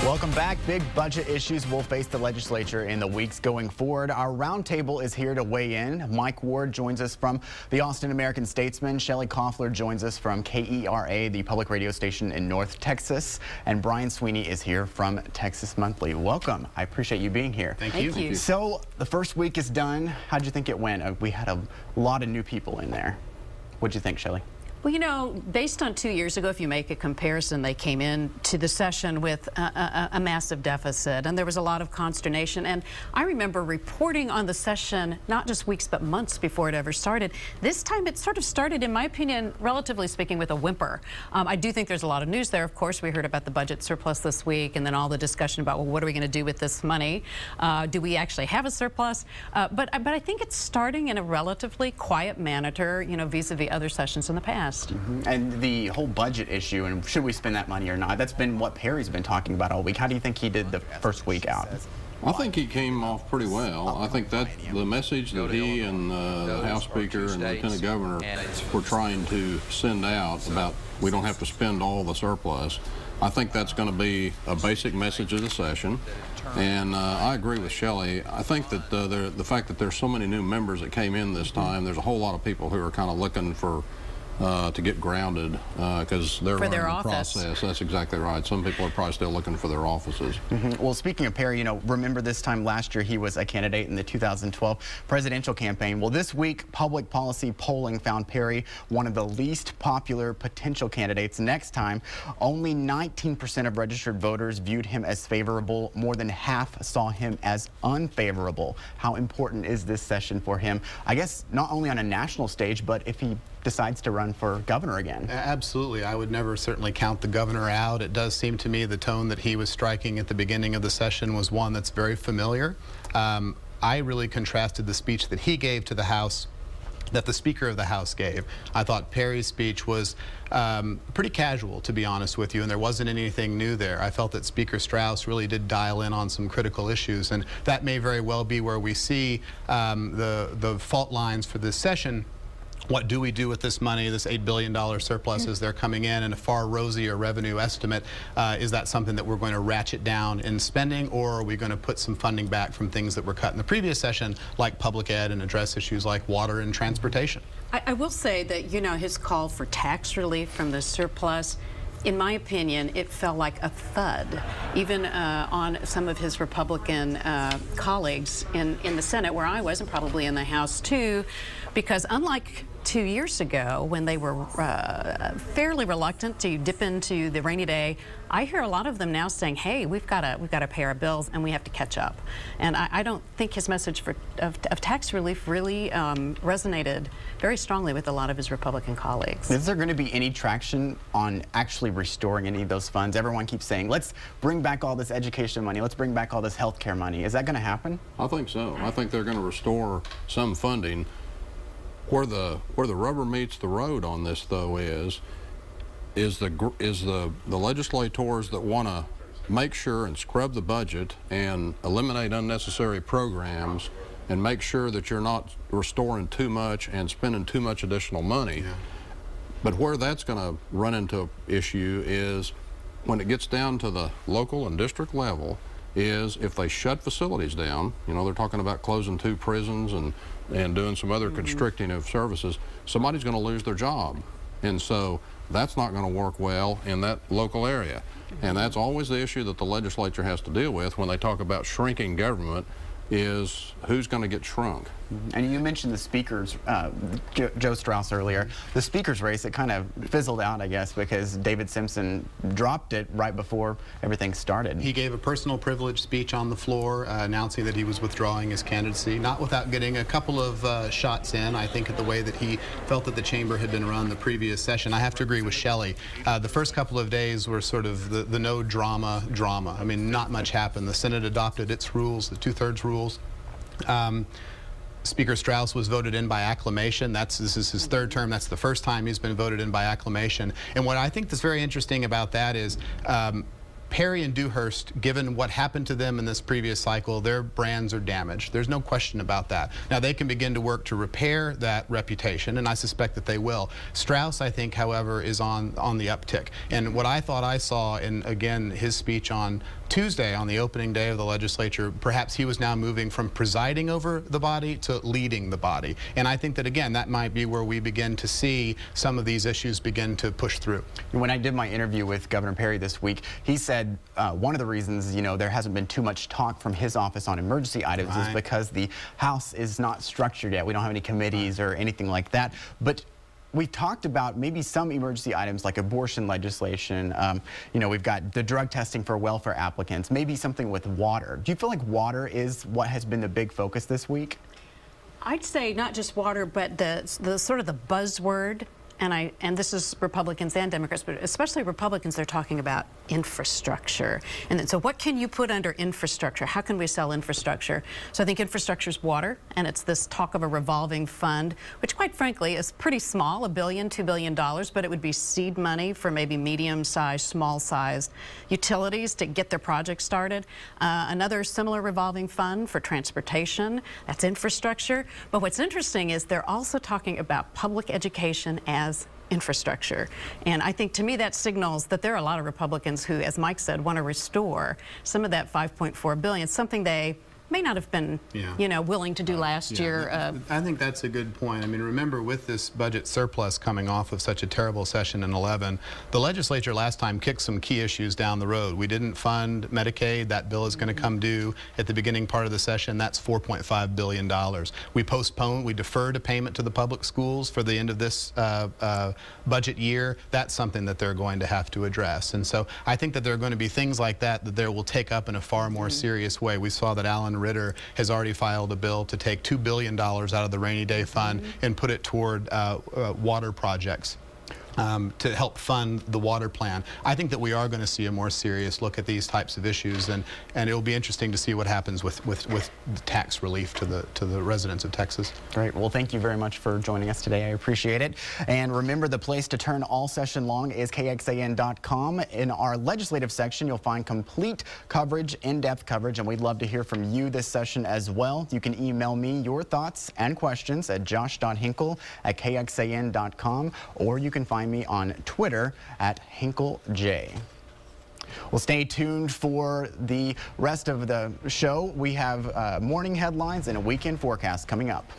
Welcome back. Big budget issues will face the legislature in the weeks going forward. Our roundtable is here to weigh in. Mike Ward joins us from the Austin American-Statesman. Shelley Koffler joins us from KERA, the public radio station in North Texas. And Brian Sweeney is here from Texas Monthly. Welcome. I appreciate you being here. Thank you. So the first week is done. How'd you think it went? We had a lot of new people in there. What'd you think, Shelley? Well, you know, based on 2 years ago, if you make a comparison, they came in to the session with a massive deficit, and there was a lot of consternation. And I remember reporting on the session, not just weeks, but months before it ever started. This time it sort of started, in my opinion, relatively speaking, with a whimper. I do think there's a lot of news there. Of course, we heard about the budget surplus this week, and then all the discussion about, well, what are we going to do with this money? Do we actually have a surplus? But I think it's starting in a relatively quiet manner, you know, vis-a-vis other sessions in the past. And the whole budget issue, and should we spend that money or not, that's been what Perry's been talking about all week. How do you think he did the first week out? I think he came off pretty well. I think that the message that he and the House Speaker and the Lieutenant Governor were trying to send out about we don't have to spend all the surplus, I think that's going to be a basic message of the session. And I agree with Shelley. I think that the fact that there's so many new members that came in this time, there's a whole lot of people who are kind of looking for to get grounded because they're running the process. That's exactly right. Some people are probably still looking for their offices. Well, speaking of Perry, you know, remember this time last year he was a candidate in the 2012 presidential campaign. Well, this week public policy polling found Perry one of the least popular potential candidates. Next time, only 19% of registered voters viewed him as favorable. More than half saw him as unfavorable. How important is this session for him? I guess not only on a national stage, but if he decides to run for governor again. Absolutely. I would never certainly count the governor out. It does seem to me the tone that he was striking at the beginning of the session was one that's very familiar. I really contrasted the speech that he gave to the House that the Speaker of the House gave. I thought Perry's speech was pretty casual, to be honest with you, and there wasn't anything new there. I felt that Speaker Strauss really did dial in on some critical issues, and that may very well be where we see the fault lines for this session. What do we do with this money, this $8 billion surplus as they're coming in, and a far rosier revenue estimate? Is that something that we're going to ratchet down in spending, or are we going to put some funding back from things that were cut in the previous session, like public ed, and address issues like water and transportation? I will say that, you know, his call for tax relief from the surplus, in my opinion, it felt like a thud, even on some of his Republican colleagues in the Senate, where I was, and probably in the House too, because unlike 2 years ago when they were fairly reluctant to dip into the rainy day, I hear a lot of them now saying, hey, we've got to pay our bills and we have to catch up. And I don't think his message of tax relief really resonated very strongly with a lot of his Republican colleagues. Is there going to be any traction on actually restoring any of those funds? Everyone keeps saying, let's bring back all this education money, let's bring back all this health care money. Is that going to happen? I think so. I think they're going to restore some funding. Where the rubber meets the road on this, though, is the legislators that want to make sure and scrub the budget and eliminate unnecessary programs and make sure that you're not restoring too much and spending too much additional money. Yeah. But where that's going to run into an issue is when it gets down to the local and district level, is if they shut facilities down, you know, they're talking about closing 2 prisons and doing some other constricting of services, somebody's going to lose their job. And so that's not going to work well in that local area. And that's always the issue that the legislature has to deal with when they talk about shrinking government, is who's going to get shrunk. And you mentioned the speakers, Joe Strauss earlier. The speaker's race, it kind of fizzled out, I guess, because David Simpson dropped it right before everything started. He gave a personal privilege speech on the floor announcing that he was withdrawing his candidacy, not without getting a couple of shots in, I think, at the way that he felt that the chamber had been run the previous session. I have to agree with Shelley. The first couple of days were sort of the no drama. I mean, not much happened. The Senate adopted its rules, the 2/3 rules. Speaker Strauss was voted in by acclamation. This is his 3rd term. That's the first time he's been voted in by acclamation. And what I think is very interesting about that is Perry and Dewhurst, given what happened to them in this previous cycle, their brands are damaged. There's no question about that. Now, they can begin to work to repair that reputation, and I suspect that they will. Strauss, I think, however, is on the uptick. And what I thought I saw in, again, his speech on Tuesday, on the opening day of the legislature, perhaps he was now moving from presiding over the body to leading the body. And I think that, again, that might be where we begin to see some of these issues begin to push through. When I did my interview with Governor Perry this week, he said one of the reasons, there hasn't been too much talk from his office on emergency items is because the House is not structured yet. We don't have any committees or anything like that. But we talked about maybe some emergency items like abortion legislation. We've got the drug testing for welfare applicants, maybe something with water. Do you feel like water is what has been the big focus this week? I'd say not just water, but the sort of the buzzword, and this is Republicans and Democrats, but especially Republicans, they're talking about infrastructure. And then, so what can you put under infrastructure? How can we sell infrastructure? So I think infrastructure is water, and it's this talk of a revolving fund, which quite frankly is pretty small, $1 billion, $2 billion, but it would be seed money for maybe medium-sized, small-sized utilities to get their projects started. Another similar revolving fund for transportation, that's infrastructure. But what's interesting is they're also talking about public education as infrastructure. And I think to me that signals that there are a lot of Republicans who, as Mike said, want to restore some of that $5.4 billion, something they may not have been, willing to do last year. I think that's a good point. I mean, remember, with this budget surplus coming off of such a terrible session in 11, the legislature last time kicked some key issues down the road. We didn't fund Medicaid. That bill is going to come due at the beginning part of the session. That's $4.5 billion. We deferred a payment to the public schools for the end of this budget year. That's something that they're going to have to address. And so I think that there are going to be things like that they will take up in a far more serious way. We saw that Alan Ritter has already filed a bill to take $2 billion out of the rainy day fund and put it toward water projects. To help fund the water plan. I think that we are going to see a more serious look at these types of issues, and it'll be interesting to see what happens with tax relief to the residents of Texas. Great. Well, thank you very much for joining us today. I appreciate it. And remember, the place to turn all session long is KXAN.com. In our legislative section, you'll find complete coverage, in-depth coverage, and we'd love to hear from you this session as well. You can email me your thoughts and questions at josh.hinkle@KXAN.com, or you can find me on Twitter at HinkleJ. Well, stay tuned for the rest of the show. We have morning headlines and a weekend forecast coming up.